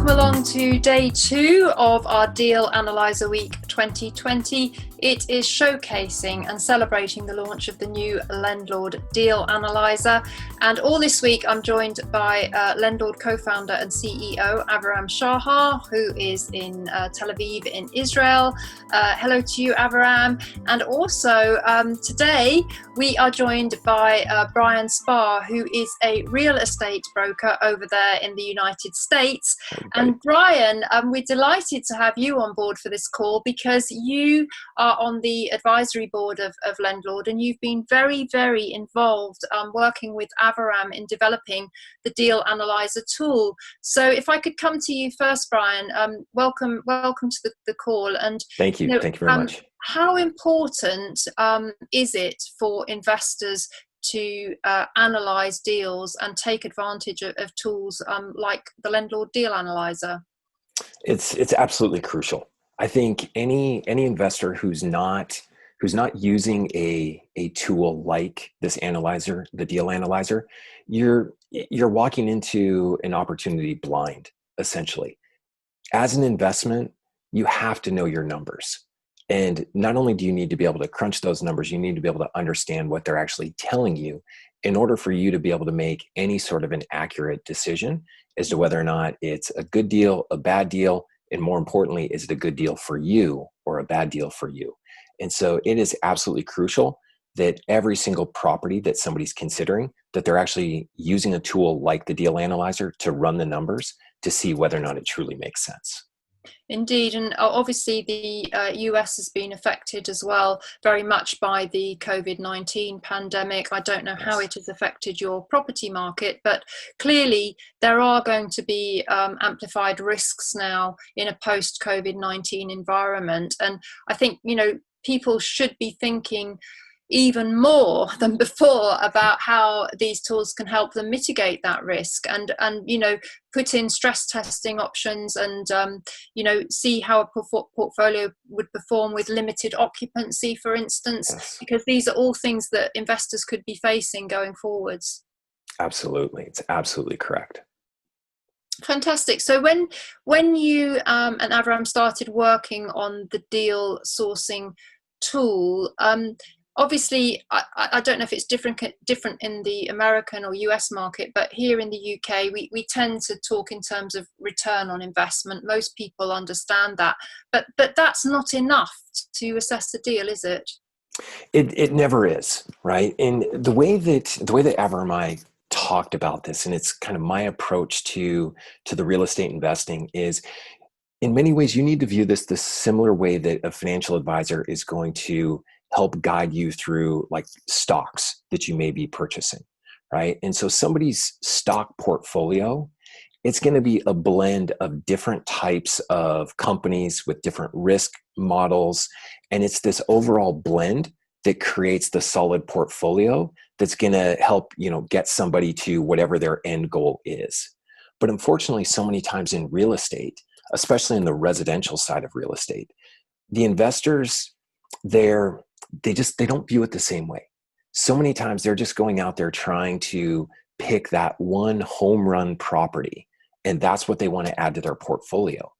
welcome along to day 2 of our Deal Analyser Week 2020. It is showcasing and celebrating the launch of the new Lendlord Deal Analyser. And all this week, I'm joined by Lendlord co-founder and CEO Aviram Shahar, who is in Tel Aviv in Israel. Hello to you, Aviram. And also today, we are joined by Brian Sparr, who is a real estate broker over there in the United States. Okay. And Brian, we're delighted to have you on board for this call because you are on the advisory board of Lendlord, and you've been very, very involved working with Aviram in developing the Deal Analyser tool. So if I could come to you first, Brian, welcome to the call. And Thank you. Thank you very much. How important is it for investors to analyze deals and take advantage of tools like the Lendlord Deal Analyser? It's absolutely crucial. I think any investor who's not using a tool like this analyzer, the Deal Analyzer, you're walking into an opportunity blind, essentially. As an investment, you have to know your numbers. And not only do you need to be able to crunch those numbers, you need to be able to understand what they're actually telling you in order for you to be able to make any sort of an accurate decision as to whether or not it's a good deal, a bad deal, and more importantly, is it a good deal for you or a bad deal for you? And so it is absolutely crucial that every single property that somebody's considering, that they're actually using a tool like the Deal Analyzer to run the numbers to see whether or not it truly makes sense. Indeed, and obviously the US has been affected as well very much by the COVID-19 pandemic. I don't know how it has affected your property market, but clearly there are going to be amplified risks now in a post-COVID-19 environment. And I think, people should be thinking even more than before about how these tools can help them mitigate that risk and put in stress testing options and see how a portfolio would perform with limited occupancy, for instance. Yes. Because these are all things that investors could be facing going forwards. Absolutely. It's absolutely correct. Fantastic. So when you and Aviram started working on the deal sourcing tool, obviously, I don't know if it's different in the American or US market, but here in the UK, we tend to talk in terms of return on investment. Most people understand that, but that's not enough to assess the deal, is it? It never is, right? And the way that Aviram and I talked about this, and it's kind of my approach to the real estate investing, is in many ways you need to view this the similar way that a financial advisor is going to help guide you through like stocks that you may be purchasing, right? And so somebody's stock portfolio, it's going to be a blend of different types of companies with different risk models. And it's this overall blend that creates the solid portfolio that's going to help, get somebody to whatever their end goal is. But unfortunately, so many times in real estate, especially in the residential side of real estate, the investors, they don't view it the same way. So many times they're just going out there trying to pick that one home run property, and that's what they want to add to their portfolio.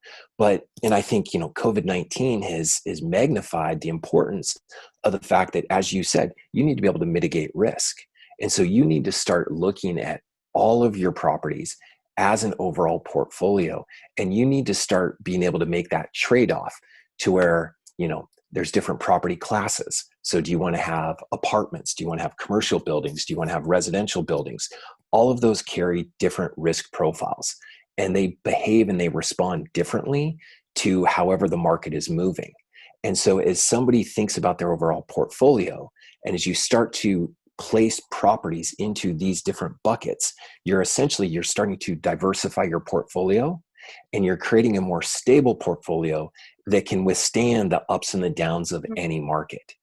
And I think, COVID-19 has magnified the importance of the fact that, as you said, you need to be able to mitigate risk. And so you need to start looking at all of your properties as an overall portfolio, and you need to start being able to make that trade-off to where, there's different property classes. So do you want to have apartments? Do you want to have commercial buildings? Do you want to have residential buildings? All of those carry different risk profiles, and they behave and they respond differently to however the market is moving. And so as somebody thinks about their overall portfolio, and as you start to place properties into these different buckets, you're starting to diversify your portfolio, and you're creating a more stable portfolio that can withstand the ups and the downs of any market.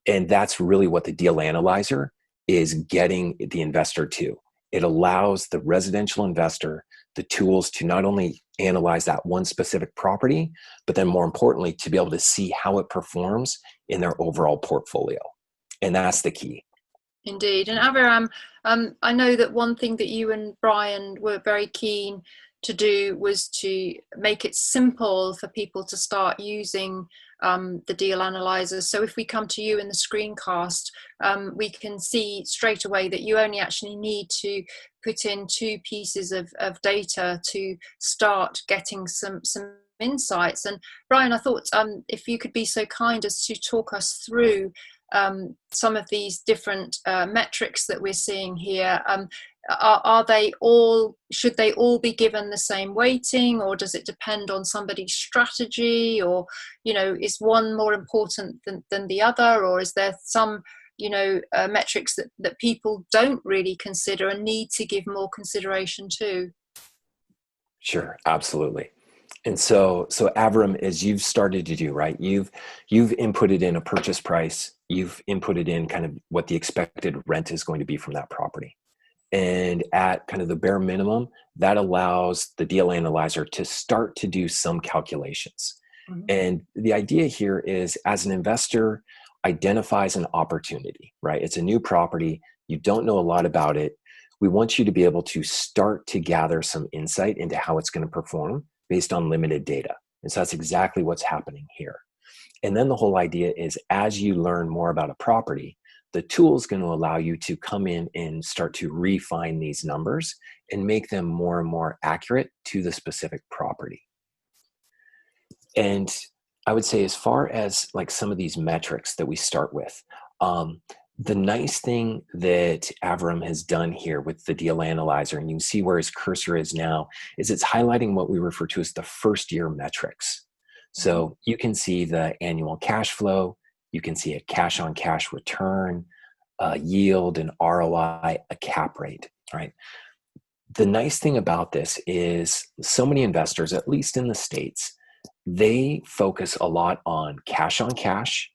And that's really what the Deal Analyzer is getting the investor to. It allows the residential investor the tools to not only analyze that one specific property, but then more importantly, to be able to see how it performs in their overall portfolio. And that's the key. Indeed. And Aviram, I know that one thing that you and Brian were very keen to do was to make it simple for people to start using the Deal Analyzer. So if we come to you in the screencast, we can see straight away that you only actually need to put in 2 pieces of data to start getting some insights. And Brian, I thought if you could be so kind as to talk us through some of these different metrics that we're seeing here. Are they all, should they all be given the same weighting, or does it depend on somebody's strategy, or, you know, is one more important than the other, or is there some, you know, metrics that people don't really consider and need to give more consideration to? Sure, absolutely. And so Avram, as you've started to do, right, you've inputted in a purchase price, you've inputted in kind of what the expected rent is going to be from that property. And at kind of the bare minimum, that allows the Deal Analyzer to start to do some calculations. Mm-hmm. And the idea here is, as an investor identifies an opportunity, right? It's a new property. You don't know a lot about it. We want you to be able to start to gather some insight into how it's going to perform based on limited data. And so that's exactly what's happening here. And then the whole idea is, as you learn more about a property, the tool is going to allow you to come in and start to refine these numbers and make them more and more accurate to the specific property. And I would say, as far as like some of these metrics that we start with, the nice thing that Avram has done here with the Deal Analyzer, and you can see where his cursor is now, is it's highlighting what we refer to as the first year metrics. So you can see the annual cash flow, you can see a cash on cash return, a yield, an ROI, a cap rate, right? The nice thing about this is so many investors, at least in the States, they focus a lot on cash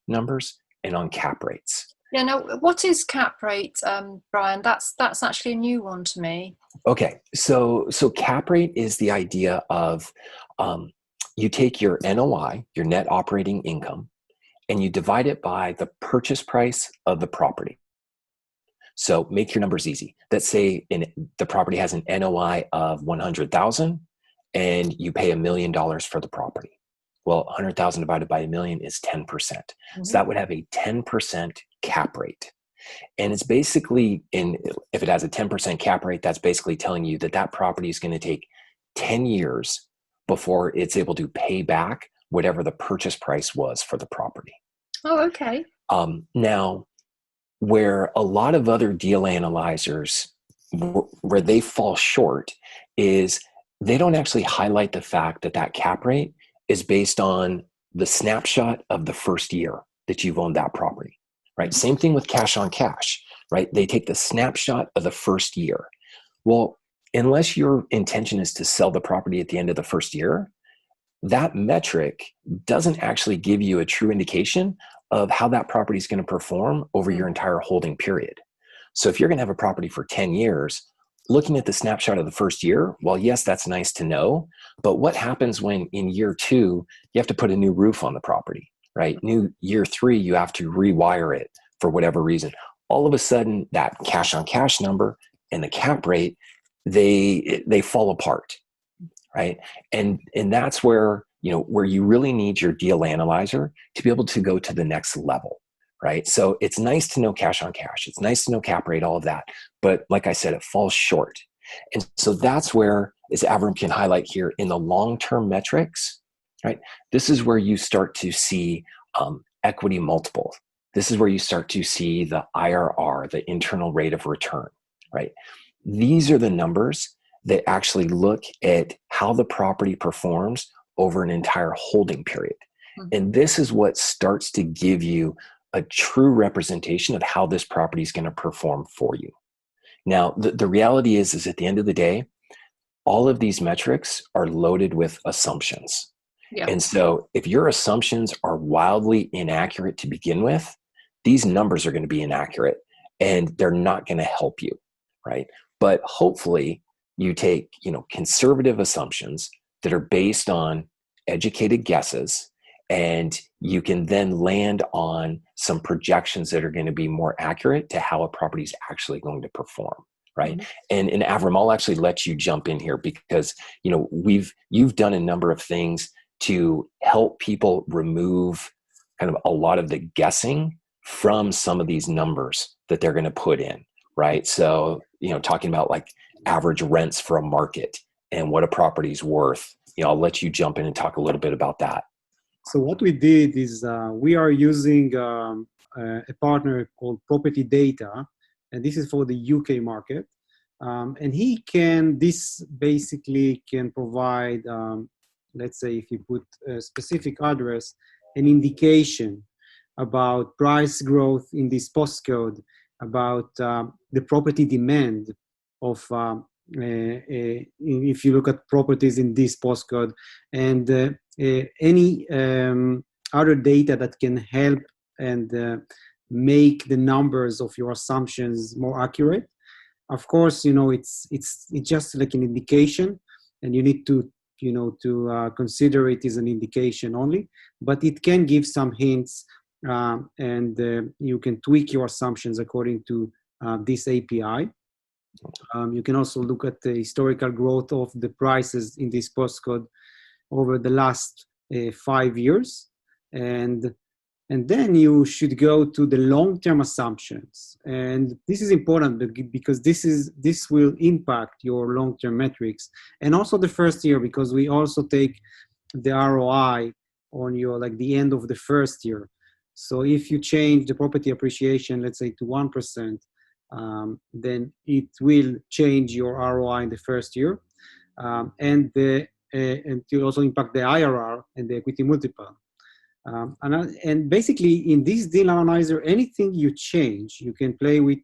numbers and on cap rates. Yeah, now what is cap rate, Brian? That's actually a new one to me. Okay, so cap rate is the idea of you take your NOI, your net operating income, and you divide it by the purchase price of the property. So make your numbers easy. Let's say the property has an NOI of 100,000 and you pay $1 million for the property. Well, 100,000 divided by $1 million is 10%. Mm-hmm. So that would have a 10% cap rate. And it's basically, if it has a 10% cap rate, that's basically telling you that that property is going to take 10 years before it's able to pay back whatever the purchase price was for the property. Oh, okay. Now, where a lot of other deal analyzers, where they fall short, is they don't actually highlight the fact that that cap rate is based on the snapshot of the first year that you've owned that property, right? Same thing with cash on cash, right? They take the snapshot of the first year. Well, unless your intention is to sell the property at the end of the first year, that metric doesn't actually give you a true indication of how that property is going to perform over your entire holding period. So if you're going to have a property for 10 years, looking at the snapshot of the first year, well, yes, that's nice to know, but what happens when in year 2, you have to put a new roof on the property, right? Year 3, you have to rewire it for whatever reason. All of a sudden, that cash on cash number and the cap rate, they fall apart, right? And that's where, where you really need your Deal Analyzer to be able to go to the next level, right? So it's nice to know cash on cash. It's nice to know cap rate, all of that. But like I said, it falls short. And so that's where, as Avram can highlight here, in the long-term metrics, right? This is where you start to see equity multiple. This is where you start to see the IRR, the internal rate of return, right? These are the numbers that actually look at how the property performs over an entire holding period. Mm-hmm. And this is what starts to give you a true representation of how this property is going to perform for you. Now, the reality is at the end of the day, all of these metrics are loaded with assumptions. Yeah. And so if your assumptions are wildly inaccurate to begin with, these numbers are going to be inaccurate and they're not going to help you, right? But hopefully you take, conservative assumptions that are based on educated guesses, and you can then land on some projections that are going to be more accurate to how a property is actually going to perform, right? And Avram, I'll actually let you jump in here because, you know, you've done a number of things to help people remove kind of a lot of the guessing from some of these numbers that they're going to put in, right? So, you know, talking about like average rents for a market and what a property's worth, you know, I'll let you jump in and talk a little bit about that. So what we did is we are using a partner called Property Data, and this is for the UK market. And this basically can provide, let's say if you put a specific address, an indication about price growth in this postcode, about the property demand of, if you look at properties in this postcode, and any other data that can help and make the numbers of your assumptions more accurate. Of course, you know, it's just like an indication, and you need to, you know, to consider it as an indication only, but it can give some hints, and you can tweak your assumptions according to this API. You can also look at the historical growth of the prices in this postcode over the last 5 years, and then you should go to the long-term assumptions. And this is important because this will impact your long-term metrics, and also the first year, because we also take the ROI on your, like, the end of the first year. So if you change the property appreciation, let's say to 1%, then it will change your ROI in the first year, and to also impact the IRR and the equity multiple. And basically, in this Deal Analyzer, anything you change, you can play with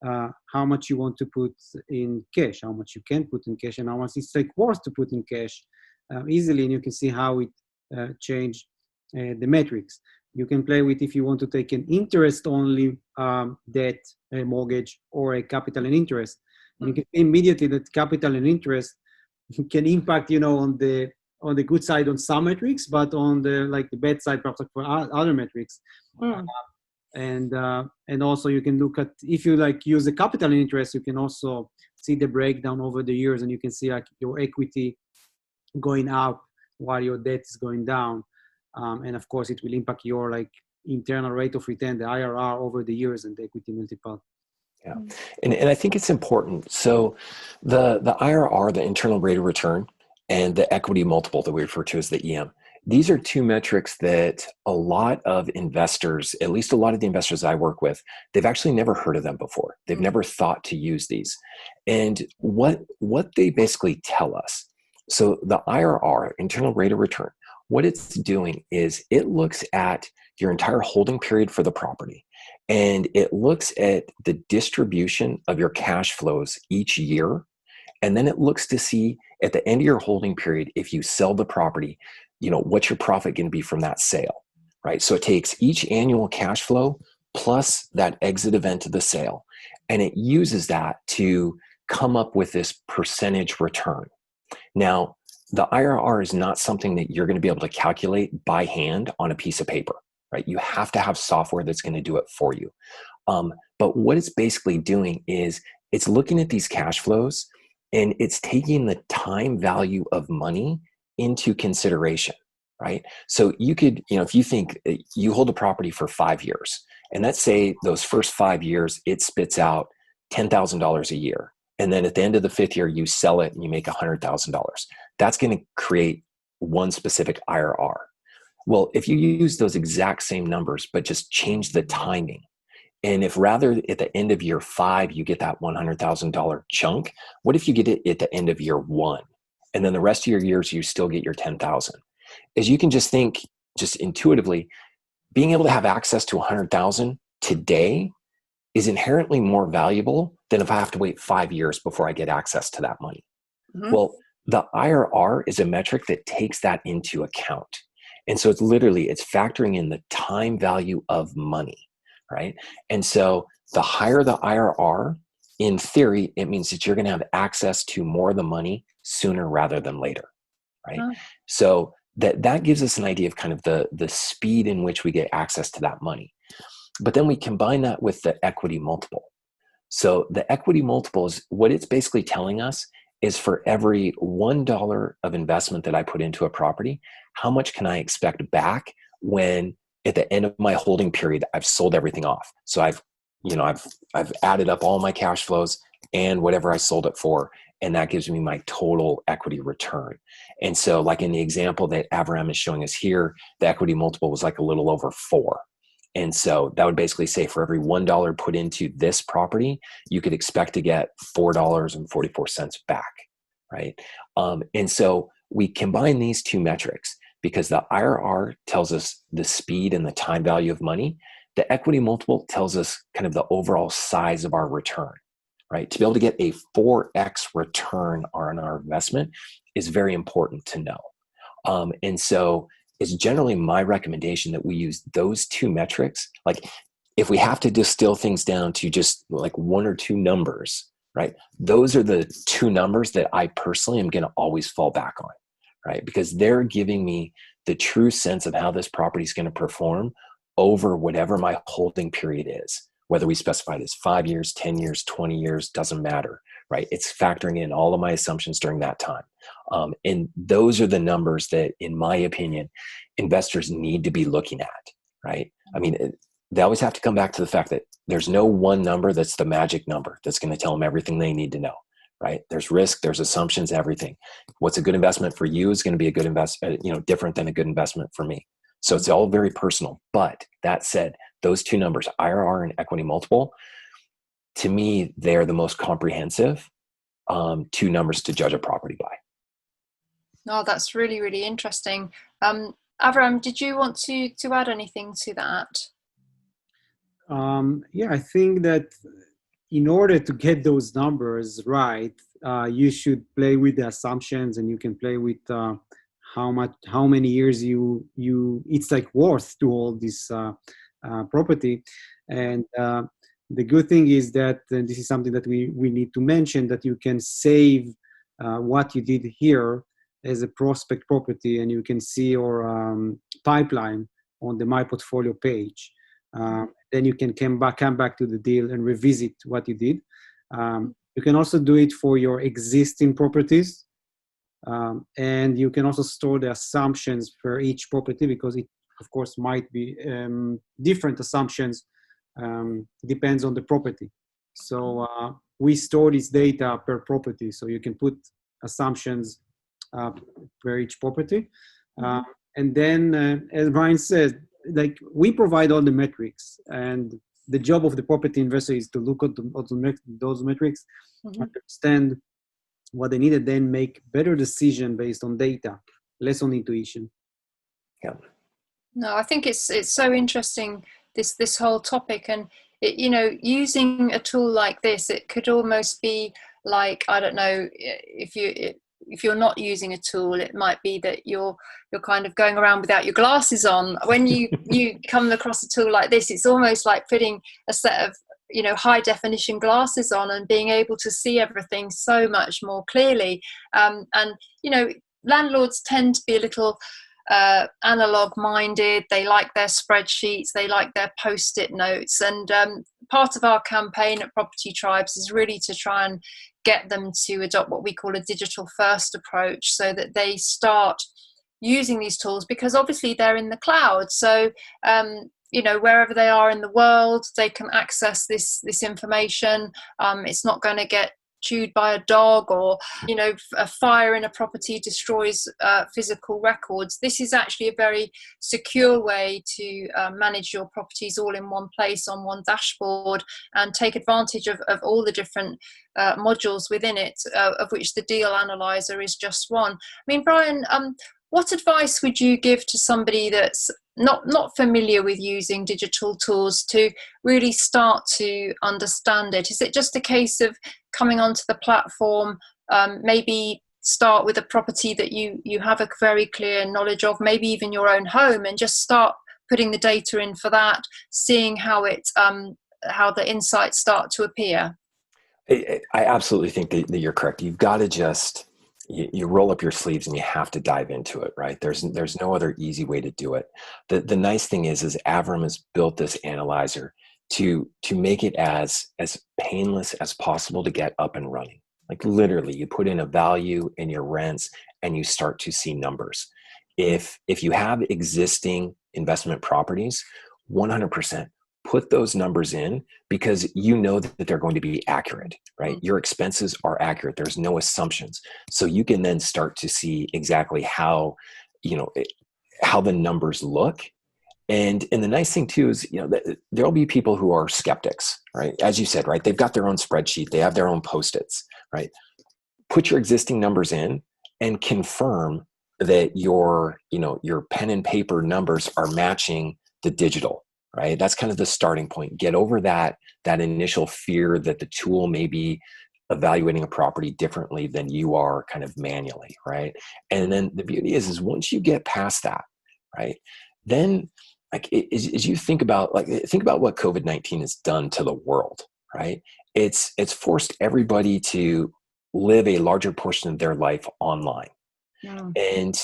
how much you want to put in cash, how much you can put in cash, and how much it's like worth to put in cash easily, and you can see how it change the metrics. You can play with if you want to take an interest-only debt, a mortgage, or a capital and interest. And you can see immediately that capital and interest can impact, you know, on the good side on some metrics, but on the bad side perhaps for other metrics. And also you can look at, if you like use the capital and interest, you can also see the breakdown over the years, and you can see like your equity going up while your debt is going down. And of course, it will impact your like internal rate of return, the IRR over the years, and the equity multiple. Yeah, and I think it's important. So the IRR, the internal rate of return, and the equity multiple that we refer to as the EM, these are two metrics that a lot of investors, at least a lot of the investors I work with, they've actually never heard of them before. They've never thought to use these. And what they basically tell us, so the IRR, internal rate of return, what it's doing is it looks at your entire holding period for the property, and it looks at the distribution of your cash flows each year. And then it looks to see at the end of your holding period, if you sell the property, you know, what's your profit going to be from that sale, right? So it takes each annual cash flow plus that exit event of the sale, and it uses that to come up with this percentage return. Now, the IRR is not something that you're going to be able to calculate by hand on a piece of paper, right? You have to have software that's going to do it for you. But what it's basically doing is it's looking at these cash flows, and it's taking the time value of money into consideration, right? So you could, you know, if you think you hold a property for 5 years, and let's say those first 5 years, it spits out $10,000 a year. And then at the end of the 5th year, you sell it and you make $100,000. That's going to create one specific IRR. Well, if you use those exact same numbers, but just change the timing, and if rather at the end of year 5, you get that $100,000 chunk, what if you get it at the end of year 1? And then the rest of your years, you still get your 10,000. As you can just think, just intuitively, being able to have access to 100,000 today is inherently more valuable than if I have to wait 5 years before I get access to that money. Mm-hmm. Well, the IRR is a metric that takes that into account. And so it's factoring in the time value of money, right? And so the higher the IRR, in theory, it means that you're going to have access to more of the money sooner rather than later, right? Oh. So that gives us an idea of kind of the speed in which we get access to that money. But then we combine that with the equity multiple. So the equity multiple is what it's basically telling us is for every $1 of investment that I put into a property, how much can I expect back when at the end of my holding period, I've sold everything off. So I've added up all my cash flows and whatever I sold it for, and that gives me my total equity return. And so like in the example that Avram is showing us here, the equity multiple was like a little over 4. And so that would basically say for every $1 put into this property, you could expect to get $4.44 back, right? And so we combine these two metrics because the IRR tells us the speed and the time value of money. The equity multiple tells us kind of the overall size of our return, right? To be able to get a 4x return on our investment is very important to know. And so it's generally my recommendation that we use those two metrics. Like if we have to distill things down to just like 1 or 2 numbers, right? Those are the 2 numbers that I personally am going to always fall back on, right? Because they're giving me the true sense of how this property is going to perform over whatever my holding period is, whether we specify it as 5 years, 10 years, 20 years, doesn't matter, right? It's factoring in all of my assumptions during that time. And those are the numbers that, in my opinion, investors need to be looking at, right? I mean, they always have to come back to the fact that there's no one number that's the magic number that's going to tell them everything they need to know, right? There's risk, there's assumptions, everything. What's a good investment for you is going to be a good investment, different than a good investment for me. So it's all very personal. But that said, those 2 numbers, IRR and equity multiple, to me, they're the most comprehensive 2 numbers to judge a property by. Oh, that's really, really interesting. Avram, did you want to add anything to that? Yeah, I think that in order to get those numbers right, you should play with the assumptions, and you can play with how many years it's like worth to hold this property. And the good thing is that, and this is something that we need to mention, that you can save what you did here as a prospect property, and you can see your pipeline on the My Portfolio page. Then you can come back to the deal and revisit what you did. You can also do it for your existing properties. And you can also store the assumptions for each property, because it, of course, might be different assumptions, depends on the property. So we store this data per property, so you can put assumptions per each property. And then, as Brian says, like we provide all the metrics, and the job of the property investor is to look at those metrics, understand what they need, and then make better decision based on data, less on intuition. Yeah. No, I think it's so interesting, this whole topic, and using a tool like this, it could almost be like, I don't know, if you're not using a tool, it might be that you're kind of going around without your glasses on. When you come across a tool like this, it's almost like putting a set of high definition glasses on and being able to see everything so much more clearly. And landlords tend to be a little analog minded. They like their spreadsheets, they like their post-it notes, and part of our campaign at Property Tribes is really to try and get them to adopt what we call a digital first approach, so that they start using these tools, because obviously they're in the cloud. So wherever they are in the world, they can access this information. It's not going to get chewed by a dog, or a fire in a property destroys physical records. This is actually a very secure way to manage your properties all in one place on one dashboard, and take advantage of all the different modules within it, of which the Deal Analyser is just one. I mean, Brian, what advice would you give to somebody that's not familiar with using digital tools to really start to understand it? Is it just a case of coming onto the platform, maybe start with a property that you have a very clear knowledge of, maybe even your own home, and just start putting the data in for that, seeing how the insights start to appear? I absolutely think that you're correct. You've got to just you roll up your sleeves and you have to dive into it, right? There's no other easy way to do it. The nice thing is Avram has built this analyzer to make it as painless as possible to get up and running. Like literally, you put in a value in your rents and you start to see numbers. If you have existing investment properties, 100% put those numbers in, because you know that they're going to be accurate, right? Your expenses are accurate. There's no assumptions. So you can then start to see exactly how, how the numbers look. And the nice thing too is, there'll be people who are skeptics, right? As you said, right? They've got their own spreadsheet. They have their own Post-its, right? Put your existing numbers in and confirm that your pen and paper numbers are matching the digital, right? That's kind of the starting point. Get over that initial fear that the tool may be evaluating a property differently than you are kind of manually, right? And then the beauty is once you get past that, right, then as you think about what COVID-19 has done to the world, right? It's forced everybody to live a larger portion of their life online. And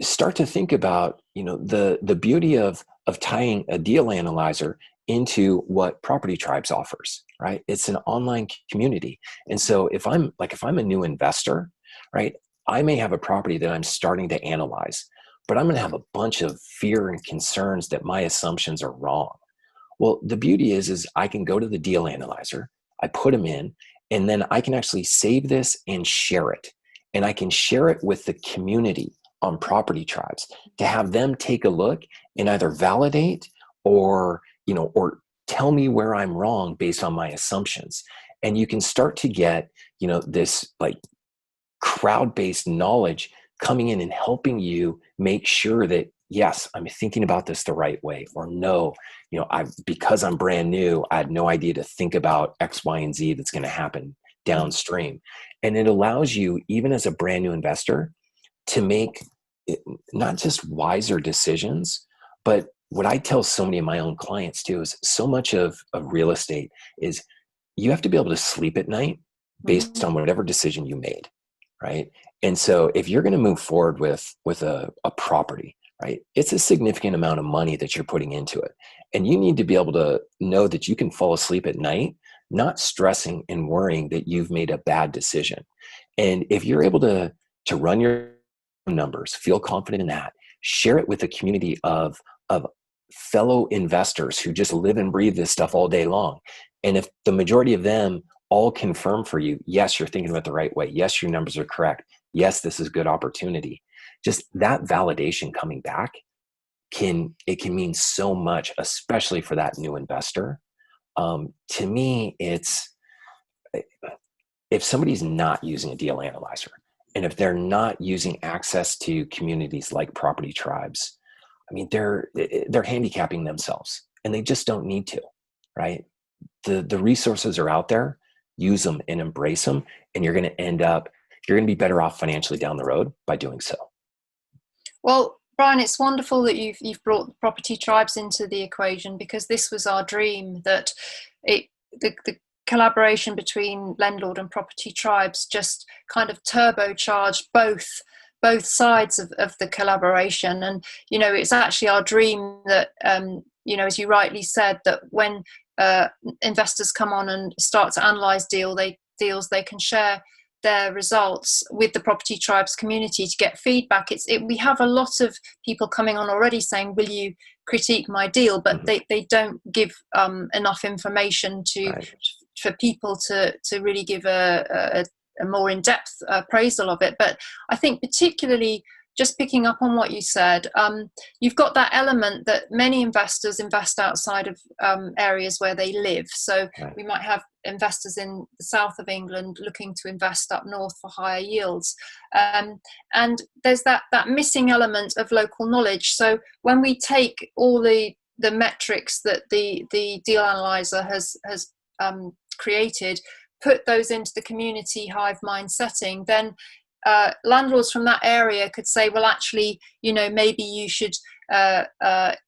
start to think about, the beauty of tying a deal analyzer into what Property Tribes offers, right? It's an online community. And so if I'm a new investor, right, I may have a property that I'm starting to analyze, but I'm going to have a bunch of fear and concerns that my assumptions are wrong. Well, the beauty is I can go to the Deal Analyzer, I put them in, and then I can actually save this and share it. And I can share it with the community on Property Tribes to have them take a look and either validate or tell me where I'm wrong based on my assumptions. And you can start to get, this like crowd-based knowledge coming in and helping you make sure that, yes, I'm thinking about this the right way, or no, because I'm brand new, I had no idea to think about X, Y, and Z that's going to happen downstream. And it allows you, even as a brand new investor, to make not just wiser decisions, but what I tell so many of my own clients too is so much of real estate is you have to be able to sleep at night based on whatever decision you made, right? And so if you're going to move forward with a property, right, it's a significant amount of money that you're putting into it. And you need to be able to know that you can fall asleep at night, not stressing and worrying that you've made a bad decision. And if you're able to run your numbers, feel confident in that, share it with a community of fellow investors who just live and breathe this stuff all day long. And if the majority of them all confirm for you, yes, you're thinking about it the right way. Yes, your numbers are correct. Yes, this is a good opportunity. Just that validation coming back can mean so much, especially for that new investor. To me, it's if somebody's not using a deal analyzer, and if they're not using access to communities like Property Tribes, I mean, they're handicapping themselves, and they just don't need to, right? The resources are out there. Use them and embrace them, and you're going to be better off financially down the road by doing so. Well, Brian, it's wonderful that you've brought Property Tribes into the equation, because this was our dream, that the collaboration between Landlord and Property Tribes just kind of turbocharged both sides of the collaboration. And it's actually our dream that as you rightly said, that when investors come on and start to analyze deals, they can share their results with the Property Tribes community to get feedback. We have a lot of people coming on already saying, will you critique my deal? But they don't give enough information for people to really give a more in-depth appraisal of it. But I think particularly, just picking up on what you said, you've got that element that many investors invest outside of areas where they live. So we might have investors in the south of England looking to invest up north for higher yields. And there's that missing element of local knowledge. So when we take all the metrics that the Deal Analyzer has created, put those into the community hivemind setting, then landlords from that area could say, well, actually, maybe you should,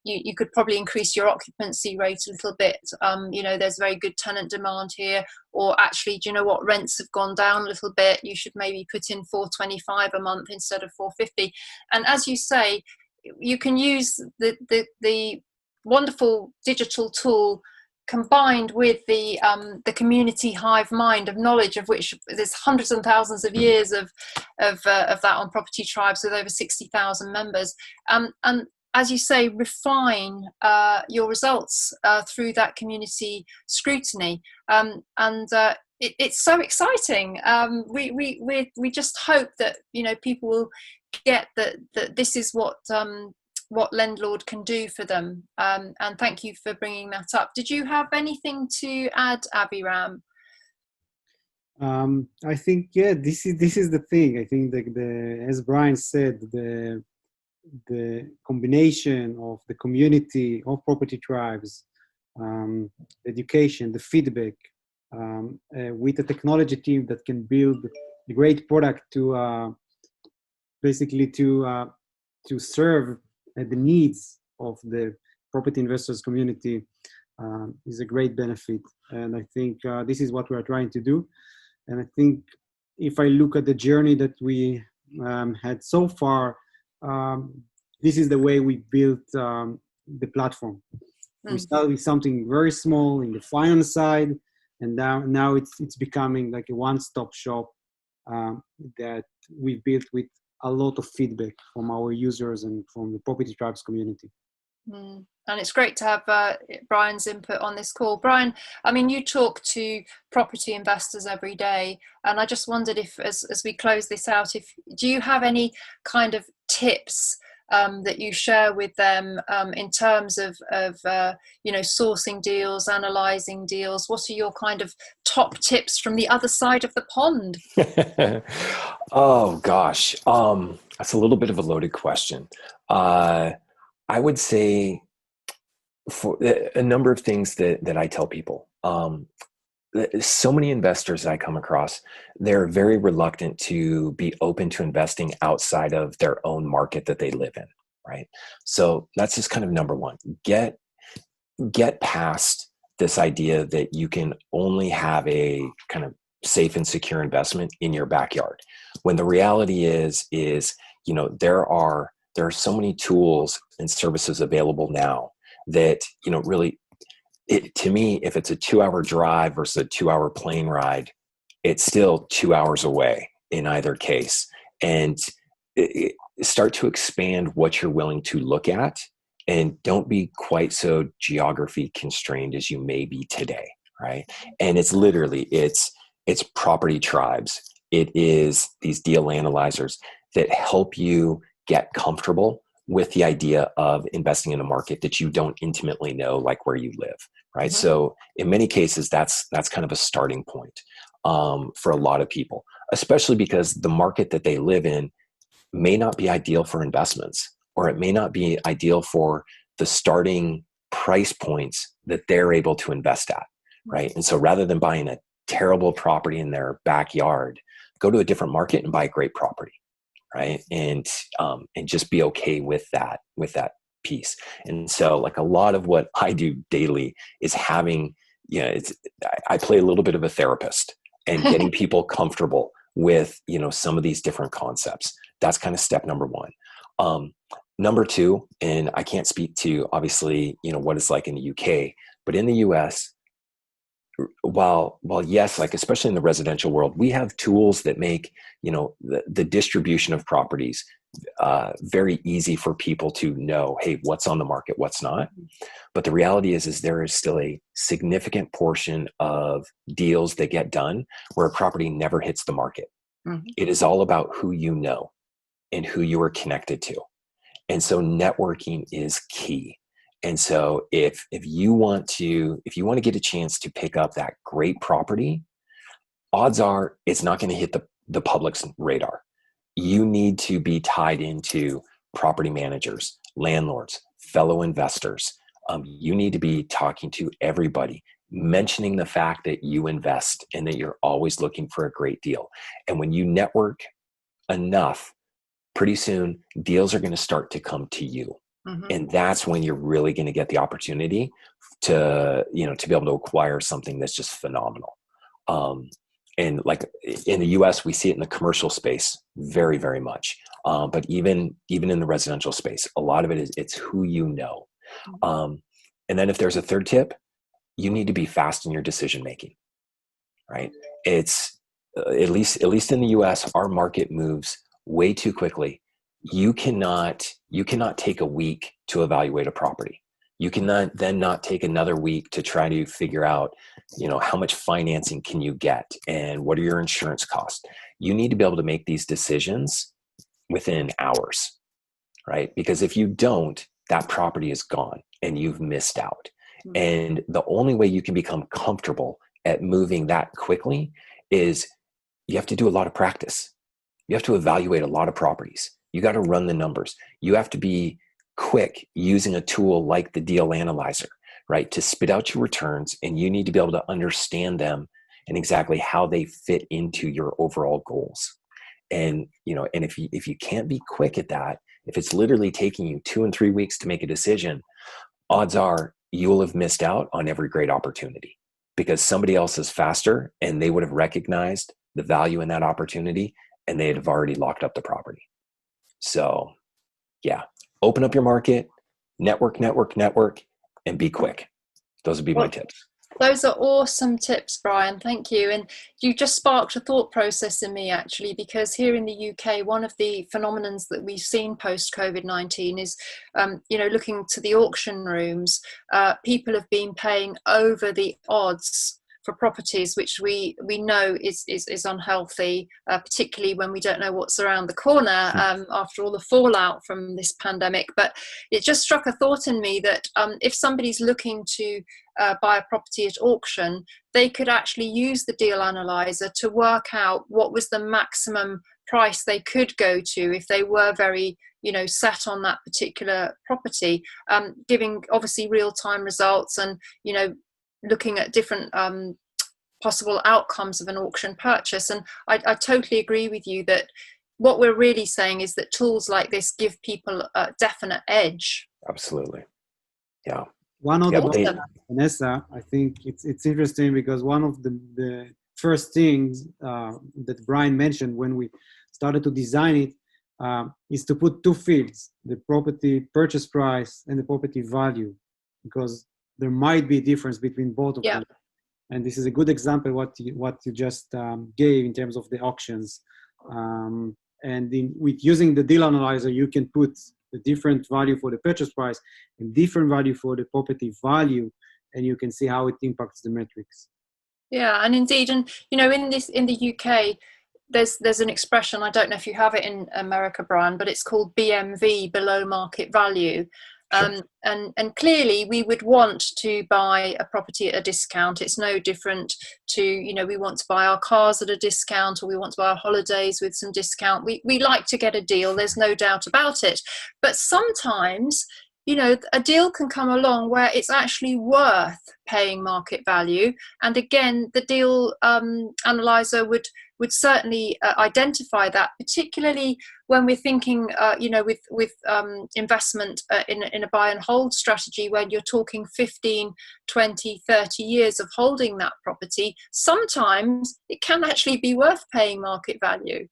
you could probably increase your occupancy rate a little bit. There's very good tenant demand here. Or actually, do you know what, rents have gone down a little bit. You should maybe put in $425 a month instead of $450. And as you say, you can use the wonderful digital tool combined with the community hive mind of knowledge, of which there's hundreds and thousands of years of that on Property Tribes with over 60,000 members, and as you say, refine your results through that community scrutiny, it's so exciting. We just hope that people will get that this is what Lendlord can do for them. And thank you for bringing that up. Did you have anything to add, Aviram? I think this is the thing. I think that as Brian said, the combination of the community of Property Tribes, education, the feedback, with a technology team that can build a great product to basically to serve the needs of the property investors community is a great benefit. And I think this is what we are trying to do. And I think if I look at the journey that we had so far, this is the way we built the platform. We started with something very small in the finance side, and now it's becoming like a one-stop shop that we built with a lot of feedback from our users and from the Property Tribes community. And it's great to have Brian's input on this call. Brian, I mean, you talk to property investors every day, and I just wondered if, as we close this out, do you have any kind of tips that you share with them in terms of sourcing deals, analysing deals? What are your kind of top tips from the other side of the pond? Oh gosh, that's a little bit of a loaded question. I would say for a number of things that I tell people. So many investors I come across, they're very reluctant to be open to investing outside of their own market that they live in, right? So that's just kind of number one. Get past this idea that you can only have a kind of safe and secure investment in your backyard, when the reality is there are so many tools and services available now that really, to me, if it's a 2-hour drive versus a 2-hour plane ride, it's still 2 hours away in either case. And start to expand what you're willing to look at, and don't be quite so geography constrained as you may be today, right? And it's literally, it's Property Tribes. It is these deal analyzers that help you get comfortable with the idea of investing in a market that you don't intimately know, like where you live, right? So in many cases, that's kind of a starting point for a lot of people, especially because the market that they live in may not be ideal for investments, or it may not be ideal for the starting price points that they're able to invest at, right? And so rather than buying a terrible property in their backyard, go to a different market and buy a great property, right? And just be okay with that piece. And so, like, a lot of what I do daily is having, I play a little bit of a therapist and getting people comfortable with, some of these different concepts. That's kind of step number one. Number two, and I can't speak to obviously, what it's like in the UK, but in the US, while yes, like especially in the residential world, we have tools that make the distribution of properties very easy for people to know, hey, what's on the market, what's not. But the reality is there is still a significant portion of deals that get done where a property never hits the market. It is all about who you know and who you are connected to, and so networking is key. And so if you want to get a chance to pick up that great property, odds are it's not going to hit the public's radar. You need to be tied into property managers, landlords, fellow investors. You need to be talking to everybody, mentioning the fact that you invest and that you're always looking for a great deal. And when you network enough, pretty soon deals are going to start to come to you. And that's when you're really going to get the opportunity to be able to acquire something that's just phenomenal. And like in the US, we see it in the commercial space very, very much. But even in the residential space, a lot of it's who you know. And then if there's a third tip, you need to be fast in your decision making, right? It's at least in the US, our market moves way too quickly. You cannot take a week to evaluate a property. You cannot then not take another week to try to figure out, how much financing can you get and what are your insurance costs. You need to be able to make these decisions within hours, right? Because if you don't, that property is gone and you've missed out. And the only way you can become comfortable at moving that quickly is you have to do a lot of practice. You have to evaluate a lot of properties. You got to run the numbers. You have to be quick using a tool like the Deal Analyzer, right? To spit out your returns, and you need to be able to understand them and exactly how they fit into your overall goals. And, and if you can't be quick at that, if it's literally taking you 2 and 3 weeks to make a decision, odds are you'll have missed out on every great opportunity because somebody else is faster and they would have recognized the value in that opportunity and they'd have already locked up the property. So yeah, open up your market, network, and be quick. Those would be my tips. Those are awesome tips, Brian. Thank you. And you just sparked a thought process in me, actually, because here in the UK, one of the phenomenons that we've seen post-COVID-19 is, looking to the auction rooms, people have been paying over the odds for properties, which we know is unhealthy, particularly when we don't know what's around the corner after all the fallout from this pandemic. But it just struck a thought in me that if somebody's looking to buy a property at auction, they could actually use the Deal Analyzer to work out what was the maximum price they could go to if they were very set on that particular property, giving obviously real-time results and looking at different possible outcomes of an auction purchase. And I totally agree with you that what we're really saying is that tools like this give people a definite edge. Absolutely. Yeah. One of the Vanessa, I think it's interesting because one of the first things that Brian mentioned when we started to design it is to put 2 fields, the property purchase price and the property value, because there might be a difference between both of them. And this is a good example what you just gave in terms of the auctions. And with using the Deal Analyzer, you can put the different value for the purchase price and different value for the property value, and you can see how it impacts the metrics. Yeah, and indeed, and in the UK, there's an expression, I don't know if you have it in America, Brian, but it's called BMV, below market value. Sure. And clearly we would want to buy a property at a discount. It's no different to, we want to buy our cars at a discount, or we want to buy our holidays with some discount. We like to get a deal, there's no doubt about it. But sometimes, a deal can come along where it's actually worth paying market value. And again, the Deal Analyzer would certainly identify that, particularly when we're thinking, with investment in a buy and hold strategy, when you're talking 15, 20, 30 years of holding that property. Sometimes it can actually be worth paying market value.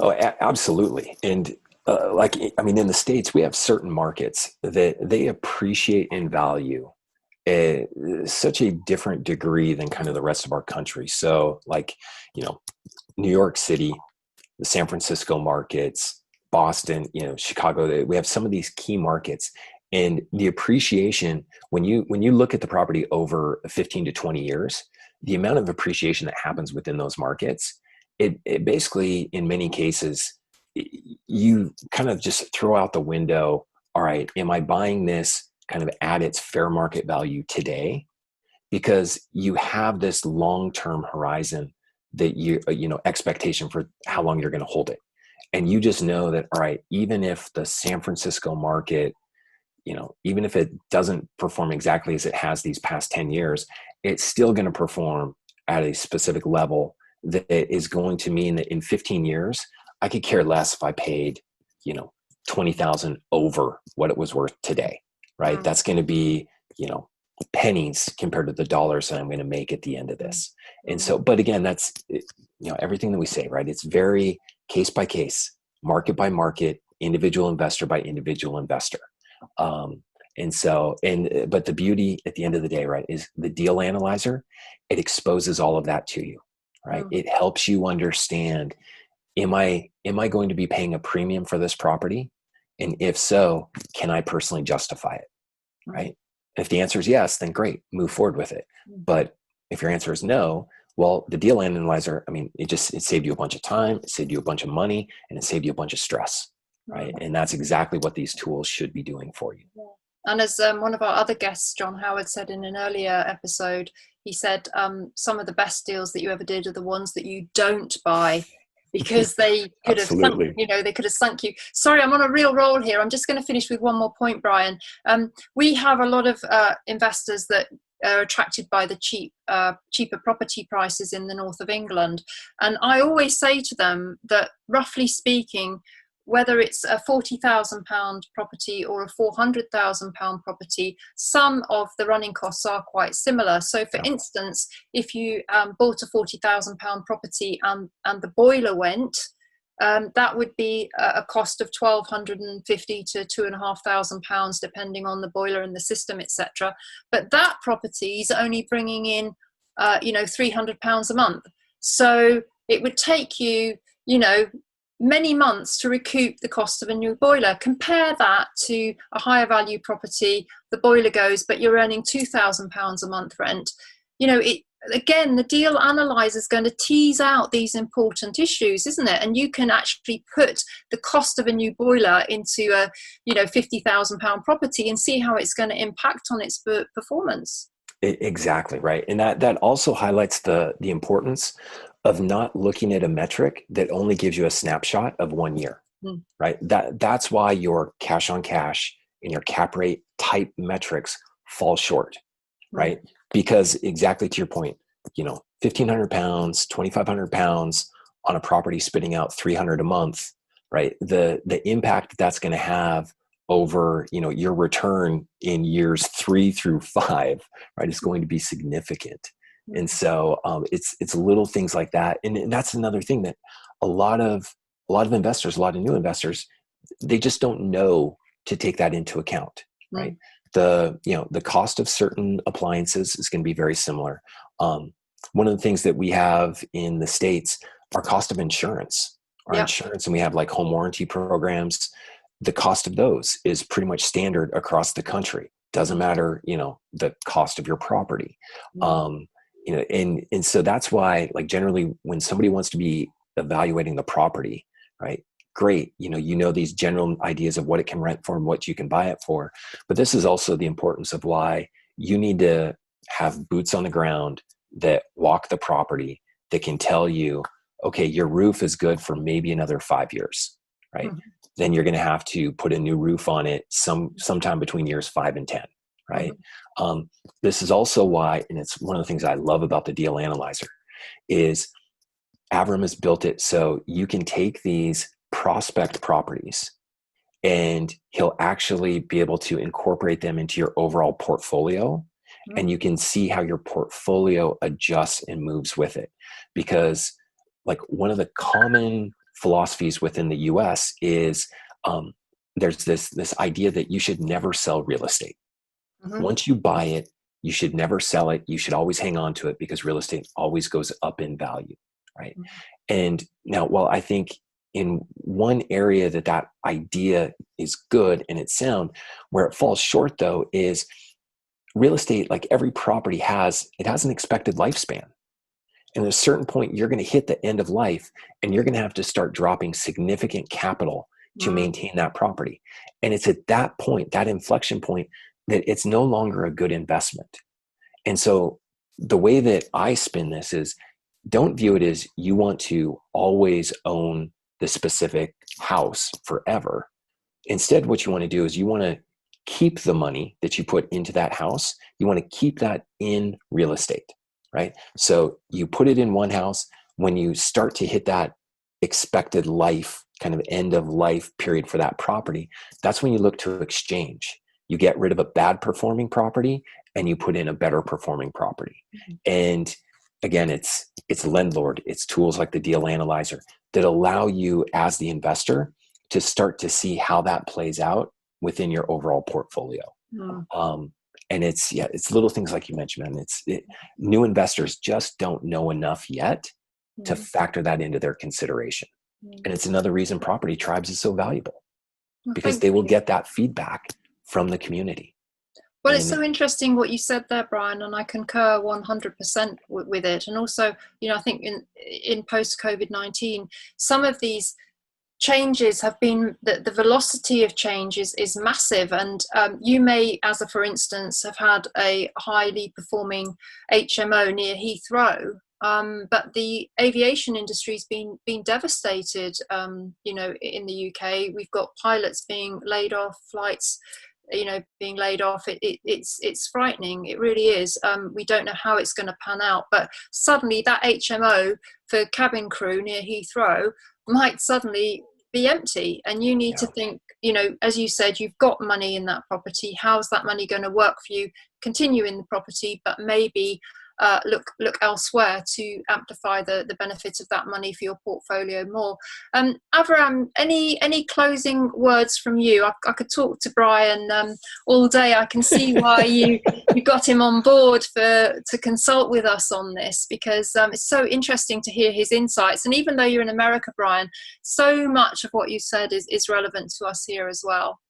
Oh, absolutely. And in the States, we have certain markets that they appreciate in value at such a different degree than kind of the rest of our country. So New York City, the San Francisco markets, Boston, Chicago, we have some of these key markets, and the appreciation when you look at the property over 15 to 20 years, the amount of appreciation that happens within those markets, it basically, in many cases, you kind of just throw out the window. All right, am I buying this kind of at its fair market value today? Because you have this long-term horizon that expectation for how long you're going to hold it. And you just know that, all right, even if the San Francisco market, even if it doesn't perform exactly as it has these past 10 years, it's still going to perform at a specific level that is going to mean that in 15 years, I could care less if I paid, $20,000 over what it was worth today, right? That's going to be, pennies compared to the dollars that I'm going to make at the end of this. And so, but again, that's, everything that we say, right? It's very case by case, market by market, individual investor by individual investor. And so, but the beauty at the end of the day, right, is the deal analyzer. It exposes all of that to you, right? It helps you understand, am I going to be paying a premium for this property? And if so, can I personally justify it, right? If the answer is yes, then great, move forward with it. But if your answer is no, well, the deal analyzer, I mean, it saved you a bunch of time, it saved you a bunch of money, and it saved you a bunch of stress, right? And that's exactly what these tools should be doing for you. And as one of our other guests, John Howard, said in an earlier episode, he said some of the best deals that you ever did are the ones that you don't buy, because they could have sunk, they could have sunk you. Sorry, I'm on a real roll here. I'm just going to finish with one more point, Brian. We have a lot of investors that are attracted by the cheaper property prices in the north of England. And I always say to them that, roughly speaking, whether it's a £40,000 property or a £400,000 property, some of the running costs are quite similar. So, for instance, if you bought a £40,000 property and the boiler went, that would be a cost of £1,250 to £2,500, depending on the boiler and the system, etc. But that property is only bringing in, £300 a month. So it would take you, many months to recoup the cost of a new boiler. Compare that to a higher value property. The boiler goes, but you're earning £2,000 a month rent. Again, the deal analyzer is going to tease out these important issues, isn't it? And you can actually put the cost of a new boiler into a £50,000 property and see how it's going to impact on its performance. Exactly right. And that also highlights the importance of not looking at a metric that only gives you a snapshot of 1 year, right? That's why your cash on cash and your cap rate type metrics fall short, right? Because exactly to your point, £1,500, £2,500 on a property spitting out 300 a month, right? The impact that's going to have over, your return in years 3 through 5, right, is going to be significant. And so it's little things like that. And that's another thing that a lot of investors, a lot of new investors, they just don't know to take that into account, right? The cost of certain appliances is going to be very similar. One of the things that we have in the States, our cost of insurance, insurance, and we have like home warranty programs. The cost of those is pretty much standard across the country. Doesn't matter, the cost of your property. And so that's why, like, generally when somebody wants to be evaluating the property, right? Great. These general ideas of what it can rent for and what you can buy it for. But this is also the importance of why you need to have boots on the ground that walk the property, that can tell you, okay, your roof is good for maybe another 5 years, right? Then you're going to have to put a new roof on it sometime between years 5 and 10, right? This is also why, and it's one of the things I love about the Deal Analyzer, is Avram has built it so you can take these prospect properties and he'll actually be able to incorporate them into your overall portfolio. And you can see how your portfolio adjusts and moves with it. Because, like, one of the common philosophies within the US is there's this idea that you should never sell real estate. Once you buy it, you should never sell it. You should always hang on to it, because real estate always goes up in value, right? And now, while I think in one area that idea is good and it's sound, where it falls short though is real estate, like every property has an expected lifespan. And at a certain point, you're going to hit the end of life, and you're going to have to start dropping significant capital to maintain that property. And it's at that point, that inflection point, that it's no longer a good investment. And so the way that I spin this is, don't view it as you want to always own the specific house forever. Instead, what you want to do is you want to keep the money that you put into that house. You want to keep that in real estate, right? So you put it in one house. When you start to hit that expected life, kind of end of life period for that property, that's when you look to exchange. You get rid of a bad performing property and you put in a better performing property. And again, it's Lendlord, it's tools like the Deal Analyzer that allow you as the investor to start to see how that plays out within your overall portfolio. And it's little things like you mentioned, man. New investors just don't know enough yet to factor that into their consideration. And it's another reason Property Tribes is so valuable, because they will get that feedback from the community. Well, it's so interesting what you said there, Brian, and I concur 100% with it. And also, I think in post-COVID-19, some of these changes have been, the velocity of change is massive. And you may, for instance, have had a highly performing HMO near Heathrow, but the aviation industry's been devastated. In the UK, we've got pilots being laid off, flights being laid off. It's frightening. It really is. We don't know how it's going to pan out, but suddenly that HMO for cabin crew near Heathrow might suddenly be empty, and you need to think, as you said, you've got money in that property. How's that money going to work for you? Continue in the property, but maybe look elsewhere to amplify the benefit of that money for your portfolio more. Avram, any closing words from you? I could talk to Brian all day. I can see why you got him on board to consult with us on this, because it's so interesting to hear his insights. And even though you're in America, Brian, so much of what you said is relevant to us here as well.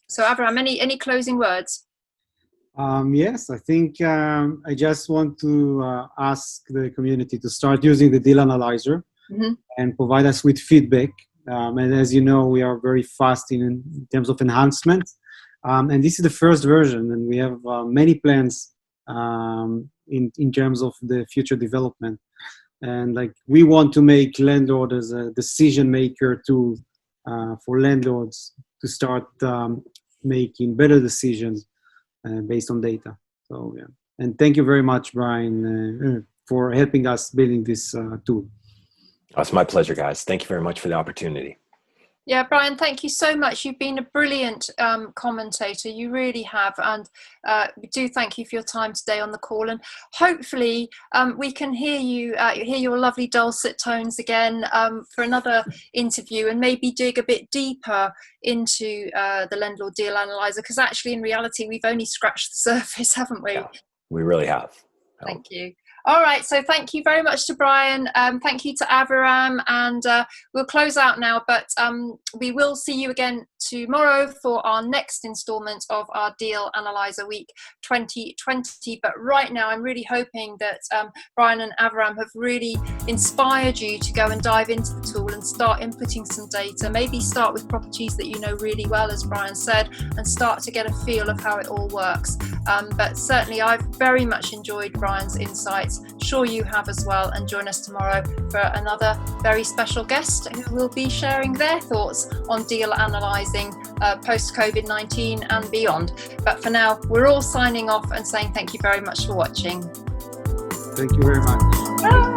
So Avram, any closing words? Yes, I think I just want to ask the community to start using the Deal Analyser and provide us with feedback. And as you know, we are very fast in terms of enhancement. And this is the first version, and we have many plans in terms of the future development. And we want to make landlord as a decision maker tool for landlords to start making better decisions based on data. So and thank you very much, Brian, for helping us building this tool. It's my pleasure, guys. Thank you very much for the opportunity. Yeah, Brian, thank you so much. You've been a brilliant commentator. You really have. And we do thank you for your time today on the call. And hopefully we can hear your lovely dulcet tones again for another interview, and maybe dig a bit deeper into the Landlord Deal Analyser, because actually in reality, we've only scratched the surface, haven't we? Yeah, we really have. Thank you. All right, so thank you very much to Brian. Thank you to Avram, and we'll close out now, but we will see you again tomorrow for our next installment of our Deal Analyser Week 2020. But right now, I'm really hoping that Brian and Avram have really inspired you to go and dive into the tool and start inputting some data. Maybe start with properties that you know really well, as Brian said, and start to get a feel of how it all works. But certainly, I've very much enjoyed Brian's insights. Sure you have as well, and join us tomorrow for another very special guest who will be sharing their thoughts on deal analysing post-COVID-19 and beyond. But for now, we're all signing off and saying thank you very much for watching. Thank you very much. Bye.